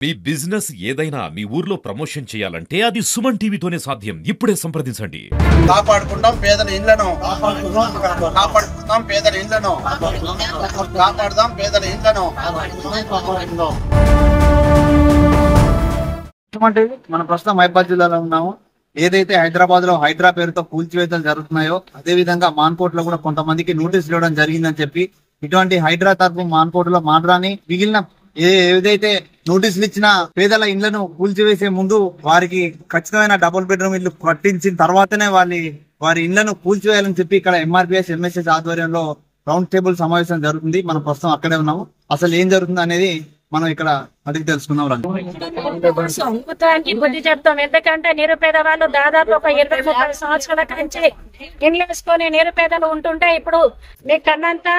మీ business ఏదైనా మీ ఊర్లో promotion చేయాలంటే అది సుమన్ టీవీతోనే సాధ్యం. ఇప్పుడే సంప్రదించండి. కాపాడుకుందాం పేదల ఇళ్లను, కాపాడుకుందాం పేదల ఇళ్లను, కాపాడుదాం పేదల ఇళ్లను. మనం ప్రస్తుతం మహబూబాబాద్ జిల్లాలో ఉన్నాము. ఏదైతే హైదరాబాద్ లో హైడ్రా పేరుతో కూల్చివేతలు జరుగుతున్నాయో అదే విధంగా మాన్కోట్ లో కూడా కొంతమందికి నోటీసులు ఇవ్వడం జరిగిందని చెప్పి, ఇటువంటి హైడ్రా తరపు మాన్కోట్ లో మాట్లాడి మిగిలిన ఏదైతే నోటీసులు ఇచ్చిన పేదల ఇళ్లను కూల్చివేసే ముందు వారికి ఖచ్చితమైన డబుల్ బెడ్రూమ్ ఇల్లు కట్టించిన తర్వాతనే వారి ఇళ్లను కూల్చివేయాలని చెప్పి ఇక్కడ ఎంఆర్పిఎస్ ఎంఎస్ఎస్ ఆధ్వర్యంలో రౌండ్ టేబుల్ సమావేశం జరుగుతుంది. మనం ప్రస్తుతం అక్కడే ఉన్నాము. అసలు ఏం జరుగుతుంది అనేది మనం ఇక్కడ అడిగి తెలుసుకుందాం. ప్రభుత్వానికి బుద్ధి చెప్తాం. ఎందుకంటే నిరుపేద వాళ్ళు దాదాపు ఒక 20-30 సంవత్సరాల నుంచి ఇండ్లు వేసుకొని నిరుపేదలు ఉంటుంటే ఇప్పుడు మీ కన్నంతా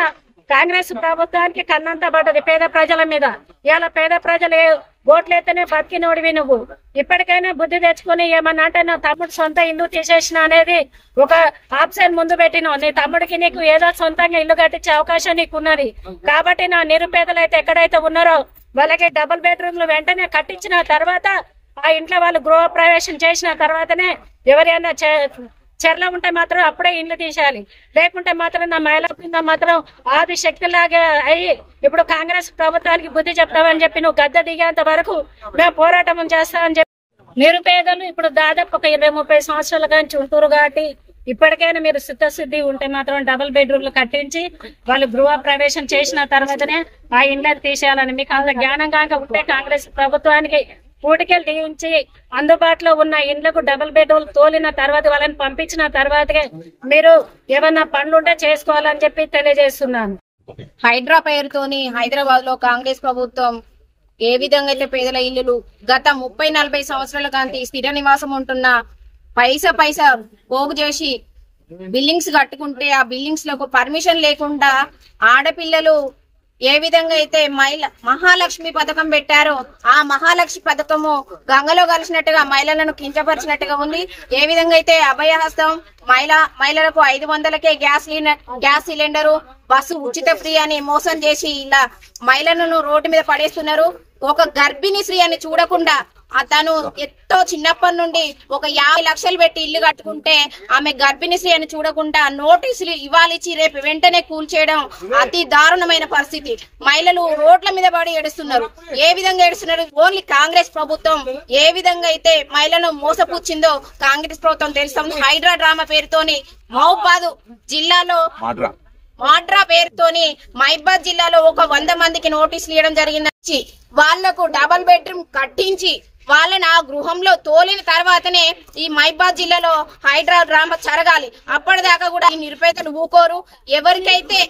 కాంగ్రెస్ ప్రభుత్వానికి కన్నంతా పడ్డది పేద ప్రజల మీద. ఇలా పేద ప్రజలు ఓట్లయితేనే బతికినోడివి నువ్వు. ఇప్పటికైనా బుద్ధి తెచ్చుకుని ఏమన్నా అంటే నా తమ్ముడు సొంత ఇల్లు తీసేసిన అనేది ఒక ఆప్షన్ ముందు పెట్టినావు. నీ తమ్ముడికి నీకు ఏదో సొంతంగా ఇల్లు కట్టించే అవకాశం నీకు ఉన్నది. కాబట్టి నా నిరుపేదలు అయితే ఎక్కడైతే ఉన్నారో వాళ్ళకి డబుల్ బెడ్రూమ్లు వెంటనే కట్టించిన తర్వాత ఆ ఇంట్లో వాళ్ళు గృహ ప్రవేశం చేసిన తర్వాతనే ఎవరైనా చెర్ల ఉంటే మాత్రం అప్పుడే ఇండ్లు తీసేయాలి. లేకుంటే మాత్రం నా మహిళ కింద మాత్రం ఆది శక్తిలాగా అయ్యి ఇప్పుడు కాంగ్రెస్ ప్రభుత్వానికి బుద్ధి చెప్తామని చెప్పి నువ్వు గద్దె దిగేంత వరకు మేము పోరాటం చేస్తామని చెప్పి నిరుపేదలు ఇప్పుడు దాదాపు ఒక 20-30 సంవత్సరాల నుంచి ఉంటురు కాబట్టి ఇప్పటికైనా మీరు సిద్ధశుద్ధి ఉంటే మాత్రం డబుల్ బెడ్రూమ్లు కట్టించి వాళ్ళు గృహ ప్రవేశం చేసిన తర్వాతనే ఆ ఇండ్లను తీసేయాలని మీకు అంత జ్ఞానంగా ఉంటే కాంగ్రెస్ ప్రభుత్వానికి పూటికెళ్ళి దించి అందుబాటులో ఉన్న ఇండ్లకు డబుల్ బెడ్రూమ్ తోలిన తర్వాత వాళ్ళని పంపించిన తర్వాతనే మీరు ఏమన్నా పనులుంటే చేసుకోవాలని చెప్పి తెలియజేస్తున్నాను. హైడ్రా పేరుతోని హైదరాబాద్ లో కాంగ్రెస్ ప్రభుత్వం ఏ విధంగా అయితే పేదల ఇల్లులు గత 30-40 సంవత్సరాల కాంతి స్థిర నివాసం ఉంటున్న పైసా పోగు చేసి బిల్డింగ్స్ కట్టుకుంటే ఆ బిల్డింగ్స్ లకు పర్మిషన్ లేకుండా ఆడపిల్లలు ఏ విధంగా అయితే మహాలక్ష్మి పథకం పెట్టారో ఆ మహాలక్ష్మి పథకము గంగలో కలిసినట్టుగా మహిళలను కించపరిచినట్టుగా ఉంది. ఏ విధంగా అయితే అభయహస్తం మహిళలకు 500కే గ్యాస్ సిలిండరు, బస్సు ఉచిత ఫ్రీ అని మోసం చేసి ఇలా మహిళలను రోడ్డు మీద పడేస్తున్నారు. ఒక గర్భిణీ స్త్రీ అని చూడకుండా తను ఎంతో చిన్నప్పటి నుండి ఒక 50 లక్షలు పెట్టి ఇల్లు కట్టుకుంటే ఆమె గర్భిణీ స్త్రీ అని చూడకుండా నోటీసులు ఇవ్వాలిచ్చి రేపు వెంటనే కూల్చేయడం అతి దారుణమైన పరిస్థితి. మహిళలు రోడ్ల మీద పడి ఏడుస్తున్నారు. ఏ విధంగా ఏడుస్తున్నారు? ఓన్లీ కాంగ్రెస్ ప్రభుత్వం ఏ విధంగా అయితే మహిళలను మోసపుచ్చిందో కాంగ్రెస్ ప్రభుత్వం తెలుస్తాం. హైడ్రా డ్రామా పేరుతోని మహబూబాబాద్ జిల్లాలో మాడ్రా పేరుతోని మహబూబాబాద్ జిల్లాలో ఒక 100 మందికి నోటీసులు ఇవ్వడం జరిగింది. వాళ్లకు డబుల్ బెడ్రూమ్ కట్టించి వాళ్ళని ఆ గృహంలో తోలిన తర్వాతనే ఈ మహబూబాబాద్ జిల్లాలో హైడ్రా డ్రామా జరగాలి. అప్పటిదాకా కూడా ఈ నిరుపేదలు ఊకోరు. ఎవరికైతే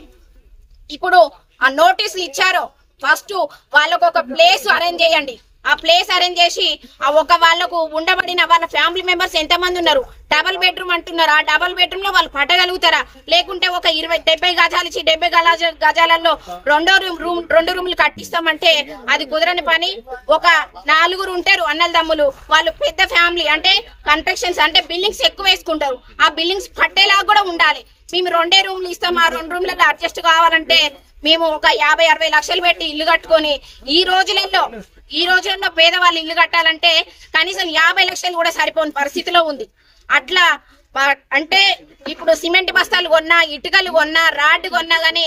ఇప్పుడు ఆ నోటీసులు ఇచ్చారో ఫస్ట్ వాళ్ళకు ఒక ప్లేస్ అరేంజ్ చేయండి. ఆ ప్లేస్ అరేంజ్ చేసి ఆ వాళ్ళకు ఉండబడిన వాళ్ళ ఫ్యామిలీ మెంబర్స్ ఎంతమంది ఉన్నారు, డబుల్ బెడ్రూమ్ అంటున్నారు, ఆ డబుల్ బెడ్రూమ్ లో వాళ్ళు పట్టగలుగుతారా? లేకుంటే ఒక 70 గజాలు ఇచ్చి 70 గజాలలో 2 రూములు కట్టిస్తామంటే అది కుదరని పని. ఒక 4 ఉంటారు అన్నదమ్ములు, వాళ్ళు పెద్ద ఫ్యామిలీ అంటే కన్స్ట్రక్షన్స్ అంటే బిల్డింగ్స్ ఎక్కువ వేసుకుంటారు. ఆ బిల్డింగ్స్ పట్టేలాగా కూడా ఉండాలి. మేము 2 రూములు ఇస్తాం, ఆ 2 రూమ్లలో అడ్జస్ట్ కావాలంటే మేము ఒక 50-60 లక్షలు పెట్టి ఇల్లు కట్టుకొని ఈ రోజులలో పేదవాళ్ళు ఇల్లు కట్టాలంటే కనీసం 50 లక్షలు కూడా సరిపోని పరిస్థితిలో ఉంది. అట్లా అంటే ఇప్పుడు సిమెంట్ బస్తాలు కొన్నా, ఇటుకలు కొన్నా, రాడ్ కొన్నా గానీ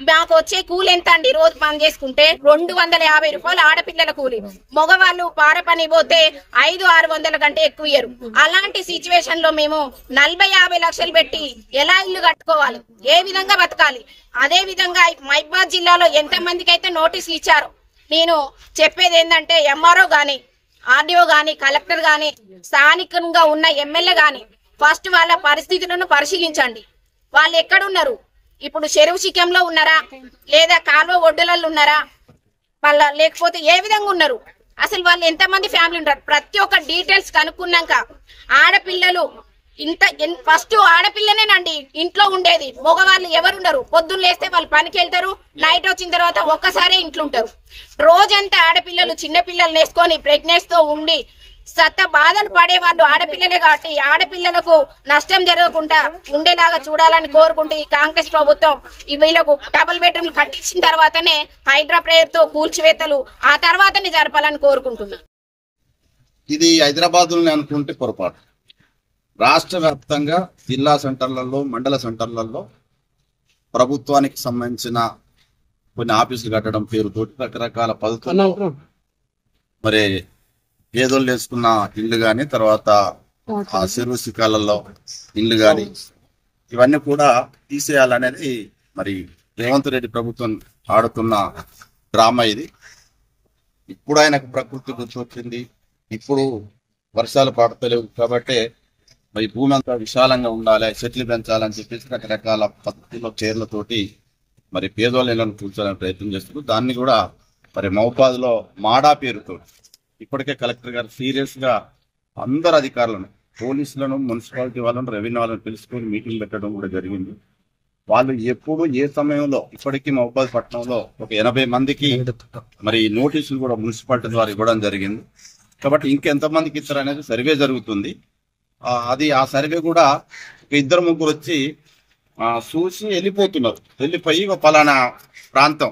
మాకు వచ్చే కూలి ఎంత అండి? రోజు పని చేసుకుంటే 250 రూపాయలు ఆడపిల్లల కూలి. మగవాళ్ళు పార పని పోతే 500-600 కంటే ఎక్కువ ఇయ్యరు. అలాంటి సిచ్యువేషన్ లో మేము 40-50 లక్షలు పెట్టి ఎలా ఇల్లు కట్టుకోవాలి? ఏ విధంగా బతకాలి? అదే విధంగా మహబూబాబాద్ జిల్లాలో ఎంత మందికి అయితే నోటీసులు ఇచ్చారో నేను చెప్పేది ఏంటంటే ఎంఆర్ఓ గాని, ఆర్డీఓ గాని, కలెక్టర్ గాని, స్థానికంగా ఉన్న ఎమ్మెల్యే గాని ఫస్ట్ వాళ్ళ పరిస్థితులను పరిశీలించండి. వాళ్ళు ఎక్కడున్నారు? ఇప్పుడు చెరువు శిఖంలో ఉన్నారా, లేదా కాలువ ఒడ్డులలో ఉన్నారా, లేకపోతే ఏ విధంగా ఉన్నారు? అసలు వాళ్ళు ఎంతమంది ఫ్యామిలీ ఉంటారు? ప్రతి ఒక్క డీటెయిల్స్ కనుక్కున్నాక ఆడపిల్లలు ఫస్ట్ ఆడపిల్లనేనండి ఇంట్లో ఉండేది. మగవాళ్ళు ఎవరున్నారు? పొద్దున్న లేస్తే వాళ్ళు పనికి వెళ్తారు, నైట్ వచ్చిన తర్వాత ఒక్కసారి ఇంట్లో ఉంటారు. రోజంతా ఆడపిల్లలు చిన్న పిల్లలు వేసుకొని ప్రెగ్నెన్స్ తో ఉండి బాధలు పడే వాళ్ళు ఆడపిల్లలే కాబట్టి ఆడపిల్లలకు నష్టం జరగకుండా ఉండేలాగా చూడాలని కోరుకుంటూ ఈ కాంగ్రెస్ ప్రభుత్వం వీళ్ళకు డబుల్ బెడ్రూమ్ కట్టించిన తర్వాతనే హైడ్రా ప్రేయర్తో కూల్చివేతలు ఆ తర్వాతనే జరపాలని కోరుకుంటున్నాం. ఇది హైదరాబాద్ అనుకుంటే పొరపాటు. రాష్ట్ర వ్యాప్తంగా జిల్లా సెంటర్లలో, మండల సెంటర్లలో ప్రభుత్వానికి సంబంధించిన కొన్ని ఆఫీసులు కట్టడం పేరుతోటి రకరకాల పద్ధతులు, మరి పేదోళ్ళు వేసుకున్న ఇల్లు కానీ, తర్వాత ఆ చెరువు శిఖాలలో ఇల్లు కానీ, ఇవన్నీ కూడా తీసేయాలనేది మరి రేవంత్ రెడ్డి ప్రభుత్వం ఆడుతున్న డ్రామా ఇది. ఇప్పుడు ఆయనకు ప్రకృతి గుర్తొచ్చింది, ఇప్పుడు వర్షాలు పడతలేవు కాబట్టి మరి భూమి అంతా విశాలంగా ఉండాలి, చెట్లు పెంచాలని చెప్పేసి రకరకాల పద్ధతుల్లో చీరలతోటి మరి పేదోళ్ళను కూర్చోడానికి ప్రయత్నం చేస్తున్నారు. దాన్ని కూడా మరి మహబాద్లో మాడా పేరుతో ఇప్పటికే కలెక్టర్ గారు సీరియస్ గా అందరు అధికారులను, పోలీసులను, మున్సిపాలిటీ వాళ్ళను, రెవెన్యూ వాళ్ళని పిలుచుకొని మీటింగ్ పెట్టడం కూడా జరిగింది. వాళ్ళు ఎప్పుడు ఏ సమయంలో ఇప్పటికీ మహబాద్ పట్టణంలో ఒక 80 మందికి మరి నోటీసులు కూడా మున్సిపాలిటీ ద్వారా ఇవ్వడం జరిగింది. కాబట్టి ఇంకెంతమందికి ఇస్తారు అనేది సర్వే జరుగుతుంది. అది ఆ సర్వే కూడా ఒక 2-3 వచ్చి చూసి వెళ్ళిపోతున్నారు. వెళ్ళిపోయి ఒక పలానా ప్రాంతం,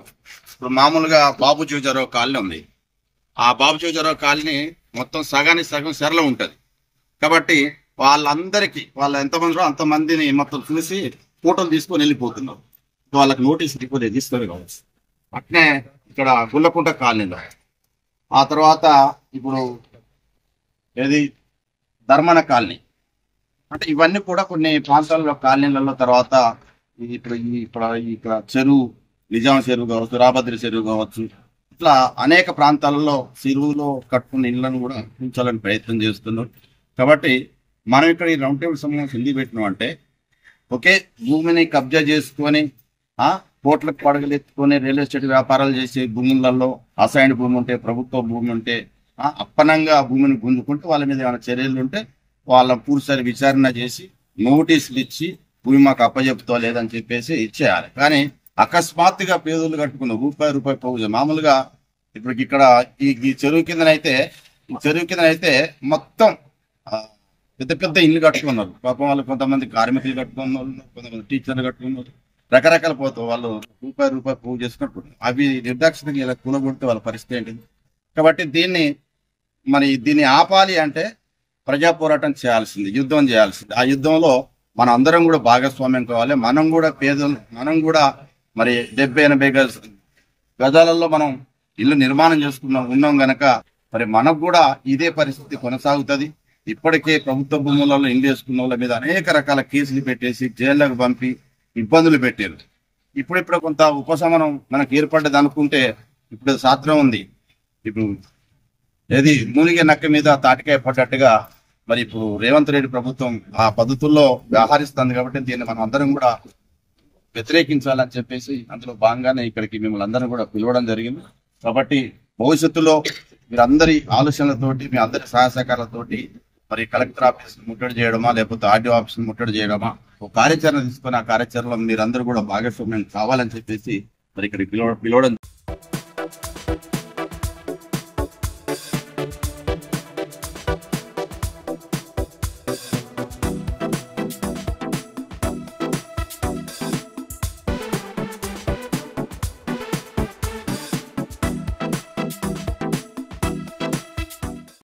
ఇప్పుడు మామూలుగా బాబు చౌజరావు కాలనీ ఉంది, ఆ బాబు చౌజరావు కాలనీ మొత్తం సగానికి సగం సెరలో ఉంటది. కాబట్టి వాళ్ళందరికీ వాళ్ళు ఎంతమంది అంతమందిని మొత్తం చూసి ఫోటోలు తీసుకొని వెళ్ళిపోతున్నారు. వాళ్ళకి నోటీస్ ఇస్తారు కావచ్చు. అట్నే ఇక్కడ గుల్లకుంట కాలనీలో, ఆ తర్వాత ఇప్పుడు ఏది ధర్మన కాలనీ, అంటే ఇవన్నీ కూడా కొన్ని ప్రాంతాల్లో కాలనీలలో, తర్వాత ఇక్కడ చెరువు, నిజాం చెరువు కావచ్చు, రాభద్రి చెరువు కావచ్చు, ఇట్లా అనేక ప్రాంతాలలో చెరువులో కట్టుకున్న ఇళ్లను కూడా ఉంచాలని ప్రయత్నం చేస్తున్నారు. కాబట్టి మనం ఇక్కడ ఈ రౌండ్ టేబుల్ సమావేశం ఎందుకు పెట్టినాం అంటే, ఒకే భూమిని కబ్జా చేసుకొని కోట్లకు పడగలెత్తుకొని రియల్ ఎస్టేట్ వ్యాపారాలు చేసే భూములలో అసైన్డ్ భూమి ఉంటే, ప్రభుత్వ భూమి ఉంటే అప్పనంగా భూమిని గుంజుకుంటే వాళ్ళ మీద ఏమైనా చర్యలు ఉంటే వాళ్ళ పూర్తిసారి విచారణ చేసి నోటీసులు ఇచ్చి భూమి మాకు అప్పచెప్తా లేదని చెప్పేసి ఇచ్చేయాలి. కానీ అకస్మాత్తుగా పేదోళ్ళు కట్టుకున్న రూపాయి పోగు. మామూలుగా ఇప్పుడు ఇక్కడ ఈ చెరువు కిందనైతే మొత్తం పెద్ద పెద్ద ఇల్లు కట్టుకున్నారు. పాపం వాళ్ళు కొంతమంది కార్మికులు కట్టుకున్నారు, కొంతమంది టీచర్లు కట్టుకున్నారు, రకరకాల పోతారు. వాళ్ళు రూపాయి పోగు చేసుకున్నట్టు అవి నిర్దాక్షితంగా ఇలా కూలగొడితే వాళ్ళ పరిస్థితి ఏంటిది? కాబట్టి దీన్ని ఆపాలి అంటే ప్రజా పోరాటం చేయాల్సింది, యుద్ధం చేయాల్సింది. ఆ యుద్ధంలో మనం అందరం కూడా భాగస్వామ్యం కావాలి. మనం కూడా మరి 70-80 గజాలలో మనం ఇల్లు నిర్మాణం ఉన్నాం గనక మరి మనకు కూడా ఇదే పరిస్థితి కొనసాగుతుంది. ఇప్పటికే ప్రభుత్వ భూములలో ఇల్లు వేసుకున్న వాళ్ళ మీద అనేక రకాల కేసులు పెట్టేసి జైళ్ళకు పంపి ఇబ్బందులు పెట్టారు. ఇప్పుడు కొంత ఉపశమనం మనకు ఏర్పడ్డది అనుకుంటే ఇప్పుడు శాస్త్రం ఉంది. ఇప్పుడు ఏది మూలిగే నక్క మీద తాటికాయ పడ్డట్టుగా మరి ఇప్పుడు రేవంత్ రెడ్డి ప్రభుత్వం ఆ పద్ధతుల్లో వ్యవహరిస్తుంది. కాబట్టి దీన్ని మనం అందరం కూడా వ్యతిరేకించాలని చెప్పేసి అందులో భాగంగానే ఇక్కడికి మిమ్మల్ని అందరం కూడా పిలవడం జరిగింది. కాబట్టి భవిష్యత్తులో మీరందరి ఆలోచనలతోటి, మీ అందరి సహాయ సహకారాలతోటి మరి కలెక్టర్ ఆఫీస్ ముట్టడి చేయడమా, లేకపోతే ఆర్డీఓ ఆఫీస్ ముట్టడి చేయడమా, ఒక కార్యాచరణ తీసుకొని ఆ కార్యాచరణలో మీరందరూ కూడా భాగస్వామ్యం కావాలని చెప్పేసి మరి ఇక్కడికి పిలవడం